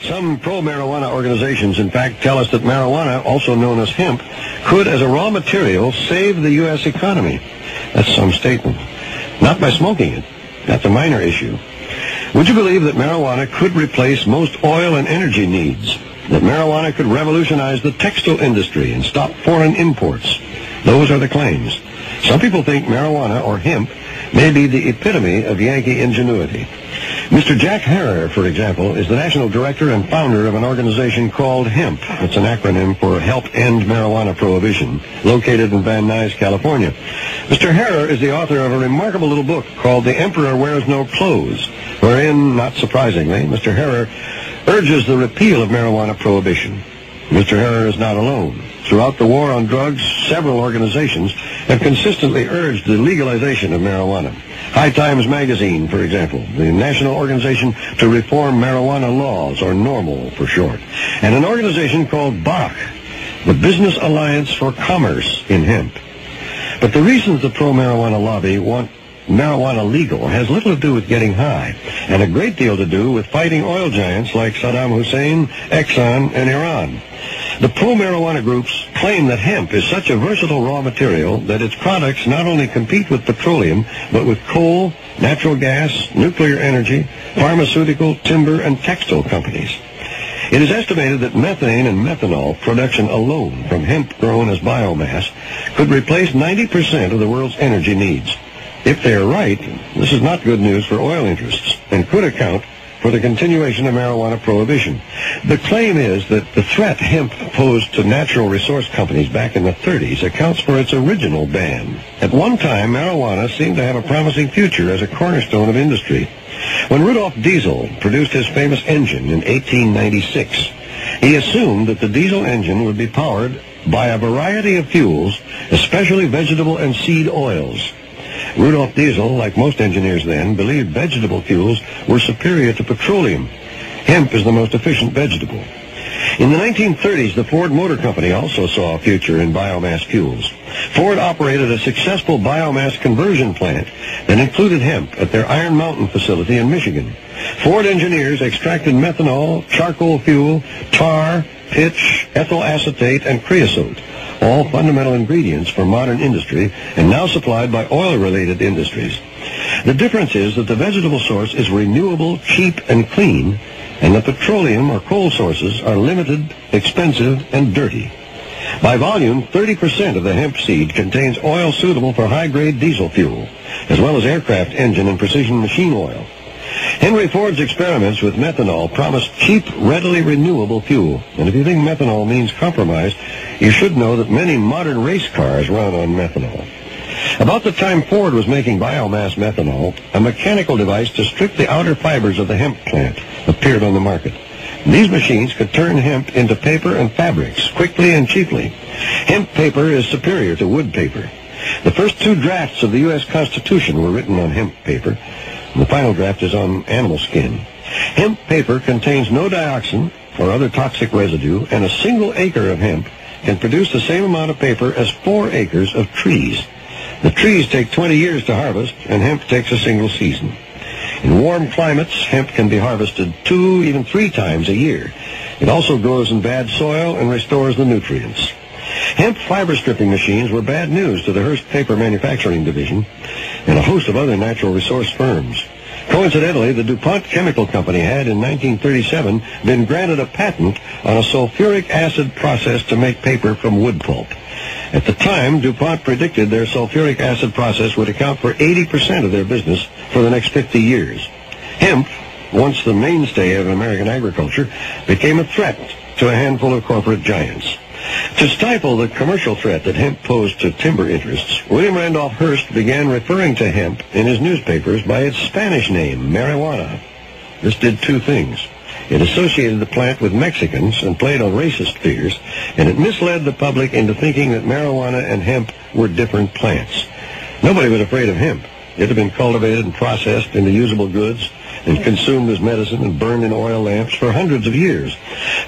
Some pro-marijuana organizations, in fact, tell us that marijuana, also known as hemp, could, as a raw material, save the U.S. economy. That's some statement. Not by smoking it. That's a minor issue. Would you believe that marijuana could replace most oil and energy needs? That marijuana could revolutionize the textile industry and stop foreign imports? Those are the claims. Some people think marijuana, or hemp, may be the epitome of Yankee ingenuity. Mr. Jack Harrer, for example, is the national director and founder of an organization called HEMP. It's an acronym for Help End Marijuana Prohibition, located in Van Nuys, California. Mr. Harrer is the author of a remarkable little book called The Emperor Wears No Clothes, wherein, not surprisingly, Mr. Harrer urges the repeal of marijuana prohibition. Mr. Harrer is not alone. Throughout the war on drugs, several organizations have consistently urged the legalization of marijuana. High Times Magazine, for example, the National Organization to Reform Marijuana Laws, or NORML for short, and an organization called BAC, the Business Alliance for Commerce in Hemp. But the reasons the pro-marijuana lobby want marijuana legal has little to do with getting high, and a great deal to do with fighting oil giants like Saddam Hussein, Exxon, and Iran. The pro-marijuana groups claim that hemp is such a versatile raw material that its products not only compete with petroleum, but with coal, natural gas, nuclear energy, pharmaceutical, timber, and textile companies. It is estimated that methane and methanol production alone from hemp grown as biomass could replace 90% of the world's energy needs. If they are right, this is not good news for oil interests and could account for the continuation of marijuana prohibition. The claim is that the threat hemp posed to natural resource companies back in the 30s accounts for its original ban. At one time, marijuana seemed to have a promising future as a cornerstone of industry. When Rudolf Diesel produced his famous engine in 1896, he assumed that the diesel engine would be powered by a variety of fuels, especially vegetable and seed oils. Rudolf Diesel, like most engineers then, believed vegetable fuels were superior to petroleum. Hemp is the most efficient vegetable. In the 1930s, the Ford Motor Company also saw a future in biomass fuels. Ford operated a successful biomass conversion plant that included hemp at their Iron Mountain facility in Michigan. Ford engineers extracted methanol, charcoal fuel, tar, pitch, ethyl acetate, and creosote, all fundamental ingredients for modern industry and now supplied by oil-related industries. The difference is that the vegetable source is renewable, cheap, and clean, and the petroleum or coal sources are limited, expensive, and dirty. By volume, 30% of the hemp seed contains oil suitable for high-grade diesel fuel, as well as aircraft engine and precision machine oil. Henry Ford's experiments with methanol promised cheap, readily renewable fuel. And if you think methanol means compromise, you should know that many modern race cars run on methanol. About the time Ford was making biomass methanol, a mechanical device to strip the outer fibers of the hemp plant appeared on the market. These machines could turn hemp into paper and fabrics quickly and cheaply. Hemp paper is superior to wood paper. The first two drafts of the U.S. Constitution were written on hemp paper. The final draft is on animal skin. Hemp paper contains no dioxin or other toxic residue, and a single acre of hemp can produce the same amount of paper as 4 acres of trees. The trees take 20 years to harvest, and hemp takes a single season. In warm climates, hemp can be harvested 2, even 3 times a year. It also grows in bad soil and restores the nutrients. Hemp fiber stripping machines were bad news to the Hearst Paper Manufacturing Division and a host of other natural resource firms. Coincidentally, the DuPont Chemical Company had, in 1937, been granted a patent on a sulfuric acid process to make paper from wood pulp. At the time, DuPont predicted their sulfuric acid process would account for 80% of their business for the next 50 years. Hemp, once the mainstay of American agriculture, became a threat to a handful of corporate giants. To stifle the commercial threat that hemp posed to timber interests, William Randolph Hearst began referring to hemp in his newspapers by its Spanish name, marijuana. This did 2 things. It associated the plant with Mexicans and played on racist fears, and it misled the public into thinking that marijuana and hemp were different plants. Nobody was afraid of hemp. It had been cultivated and processed into usable goods and consumed as medicine and burned in oil lamps for hundreds of years.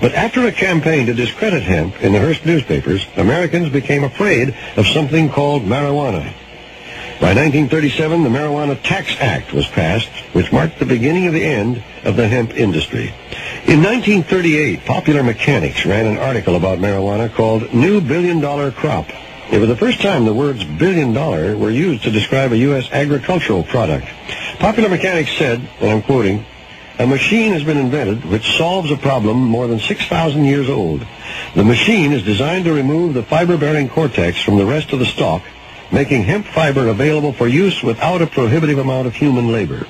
But after a campaign to discredit hemp in the Hearst newspapers, Americans became afraid of something called marijuana. By 1937, the Marijuana Tax Act was passed, which marked the beginning of the end of the hemp industry. In 1938, Popular Mechanics ran an article about marijuana called New Billion-Dollar Crop. It was the first time the words billion-dollar were used to describe a U.S. agricultural product. Popular Mechanics said, and I'm quoting, "A machine has been invented which solves a problem more than 6,000 years old. The machine is designed to remove the fiber-bearing cortex from the rest of the stalk, making hemp fiber available for use without a prohibitive amount of human labor.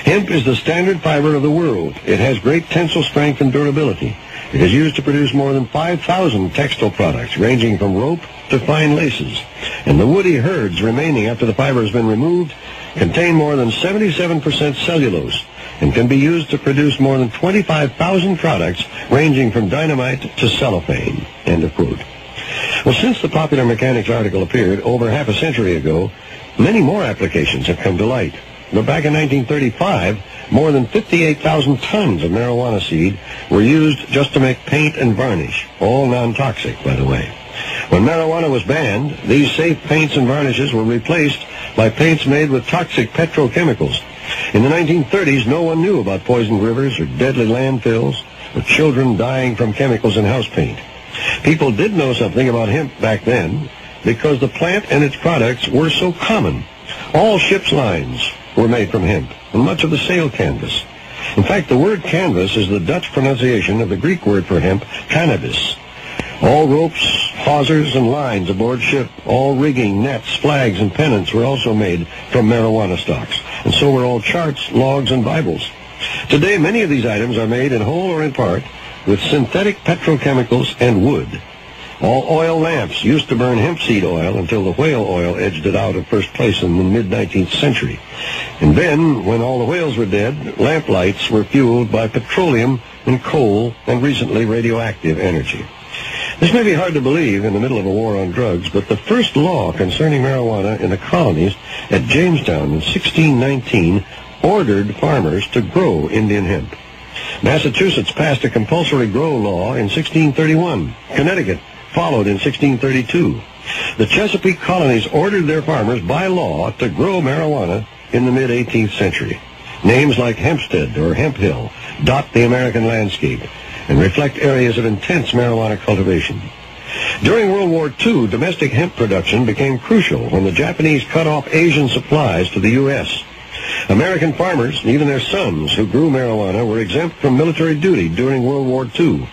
Hemp is the standard fiber of the world. It has great tensile strength and durability. It is used to produce more than 5,000 textile products, ranging from rope to fine laces. And the woody herds remaining after the fiber has been removed contain more than 77% cellulose and can be used to produce more than 25,000 products, ranging from dynamite to cellophane." End of quote. Well, since the Popular Mechanics article appeared over half a century ago, many more applications have come to light. But back in 1935, more than 58,000 tons of marijuana seed were used just to make paint and varnish, all non-toxic, by the way. When marijuana was banned, these safe paints and varnishes were replaced by paints made with toxic petrochemicals. In the 1930s, no one knew about poisoned rivers or deadly landfills or children dying from chemicals in house paint. People did know something about hemp back then because the plant and its products were so common. All ships' lines were made from hemp, and much of the sail canvas. In fact, the word canvas is the Dutch pronunciation of the Greek word for hemp, cannabis. All ropes, hawsers, and lines aboard ship, all rigging, nets, flags, and pennants were also made from marijuana stalks, and so were all charts, logs, and Bibles. Today, many of these items are made in whole or in part with synthetic petrochemicals and wood. All oil lamps used to burn hemp seed oil until the whale oil edged it out of first place in the mid-19th century. And then, when all the whales were dead, lamp lights were fueled by petroleum and coal and recently radioactive energy. This may be hard to believe in the middle of a war on drugs, but the first law concerning marijuana in the colonies at Jamestown in 1619 ordered farmers to grow Indian hemp. Massachusetts passed a compulsory grow law in 1631. Connecticut followed in 1632. The Chesapeake colonies ordered their farmers by law to grow marijuana in the mid-18th century. Names like Hempstead or Hemp Hill dot the American landscape and reflect areas of intense marijuana cultivation. During World War II, domestic hemp production became crucial when the Japanese cut off Asian supplies to the U.S. American farmers, and even their sons who grew marijuana, were exempt from military duty during World War II.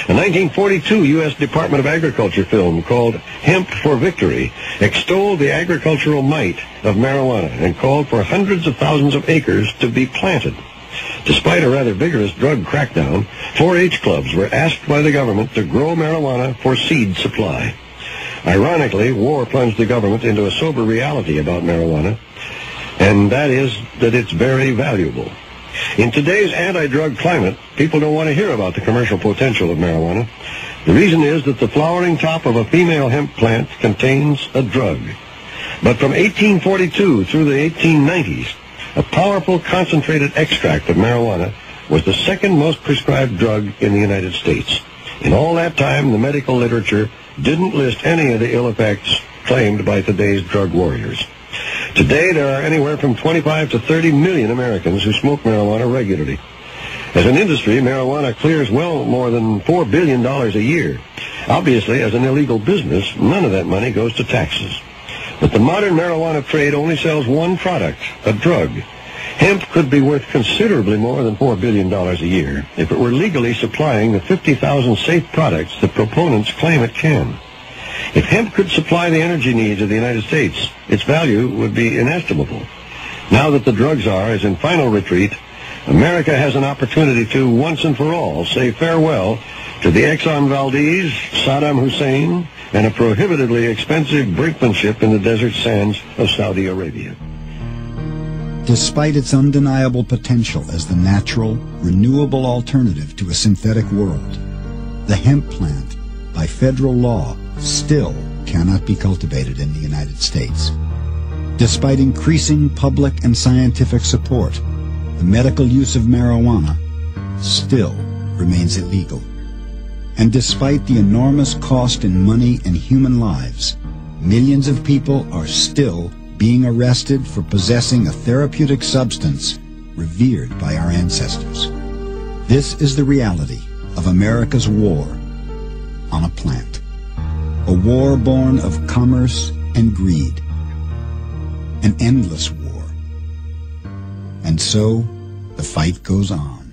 A 1942 U.S. Department of Agriculture film called Hemp for Victory extolled the agricultural might of marijuana and called for hundreds of thousands of acres to be planted. Despite a rather vigorous drug crackdown, 4-H clubs were asked by the government to grow marijuana for seed supply. Ironically, war plunged the government into a sober reality about marijuana, and that is that it's very valuable. In today's anti-drug climate, people don't want to hear about the commercial potential of marijuana. The reason is that the flowering top of a female hemp plant contains a drug. But from 1842 through the 1890s, a powerful concentrated extract of marijuana was the second most prescribed drug in the United States. In all that time, the medical literature didn't list any of the ill effects claimed by today's drug warriors. Today, there are anywhere from 25 to 30 million Americans who smoke marijuana regularly. As an industry, marijuana clears well more than $4 billion a year. Obviously, as an illegal business, none of that money goes to taxes. But the modern marijuana trade only sells one product, a drug. Hemp could be worth considerably more than $4 billion a year if it were legally supplying the 50,000 safe products that proponents claim it can. If hemp could supply the energy needs of the United States, its value would be inestimable. Now that the drug czar is in final retreat, America has an opportunity to, once and for all, say farewell to the Exxon Valdez, Saddam Hussein, and a prohibitively expensive brinkmanship in the desert sands of Saudi Arabia. Despite its undeniable potential as the natural, renewable alternative to a synthetic world, the hemp plant, by federal law, still cannot be cultivated in the United States. Despite increasing public and scientific support, the medical use of marijuana still remains illegal. And despite the enormous cost in money and human lives, millions of people are still being arrested for possessing a therapeutic substance revered by our ancestors. This is the reality of America's war on a plant. A war born of commerce and greed. An endless war. And so, the fight goes on.